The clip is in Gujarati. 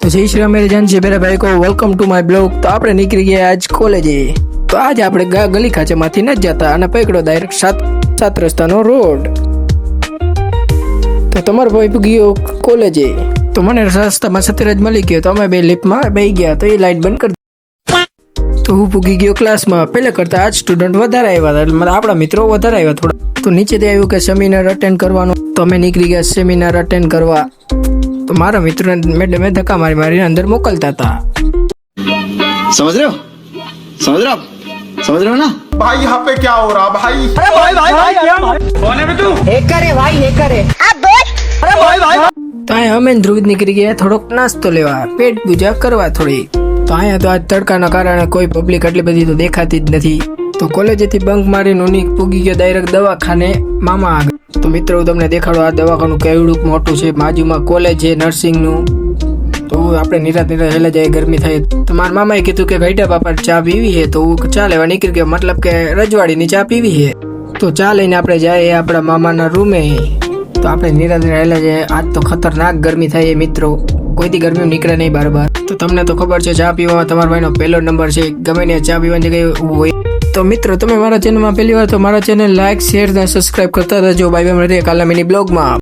तो जय श्री राम मेरे जान છે मेरा भाई को वेलकम टू माय ब्लॉग। तो આપણે નીકળી ગયા આજ કોલેજે। તો આજ આપણે ગલી ખાંચામાંથી ન જતા અને પકડો ડાયરેક્ટ સાત રસ્તાનો રોડ। તો તમારો ભાઈ ગયો કોલેજે। તો મને રસ્તામાં સત્યરાજ મળી ગયો તો અમે બે લિફ્ટમાં બેસી ગયા। તો એ લાઈટ બંધ કરી તો હું પૂગી ગયો ક્લાસમાં। પહેલા કરતા આજ સ્ટુડન્ટ વધારે આવ્યા હતા, એટલે આપણા મિત્રો વધારે આવ્યા થોડા। તો નીચેથી આવ્યું કે સેમિનાર અટેન્ડ કરવાનો, તો અમે નીકળી ગયા સેમિનાર અટેન્ડ કરવા। तो मारा मित्र मैडम धक्का मारी मारी अंदर मोकलता था। समझ रहे हो ना भाई यहाँ पे क्या हो रहा भाई? अरे भाई क्या कौन है तू? हैकर है भाई, हैकर है। अब बोल। अरे भाई तो आए અમે ધ્રુવિત નીકળી ગયા થોડોક નાસ્તો લેવા, પેટ પૂજા કરવા થોડી। તો અહીંયા તો આજ તડકાના કારણે કોઈ પબ્લિક એટલી બધી તો દેખાતી જ નથી। તો કોલેજેથી બંક મારીને હું પૂગી ગયો ડાયરેક્ટ દવાખાને મામા આગળ। તો મિત્રો હું તમને દેખાડો આ દવાખાનું કેવડું મોટું છે, બાજુમાં કોલેજ છે નર્સિંગનું। તો આપણે નિરાત હેલા જાય, ગરમી થાય। તો મારા મામાએ કીધું કે ગઈડા બાપા ચા પીવી છે, તો હું ચા લેવા નીકળી ગયો, મતલબ કે રજવાડીની ચા પીવી છે। તો ચા લઈને આપણે જાય આપણા મામાના રૂમે। તો આપણે નિરાત હેલા જાય। આજ તો ખતરનાક ગરમી થાય મિત્રો, કોઈથી ગરમી નીકળે નહીં બાર। તો તમને તો ખબર છે ચા પીવામાં તમારા ભાઈનો પહેલો નંબર છે, ગમે ને ચા પીવાની જગ્યાએ ઊભું હોય। तो मित्रों તમે મારા ચેનલમાં પહેલી વાર તો મારા ચેનલ લાઈક શેર અને સબસ્ક્રાઇબ કરતા રહેજો। બાય બાય, મળીએ કાલે મિની બ્લોગમાં।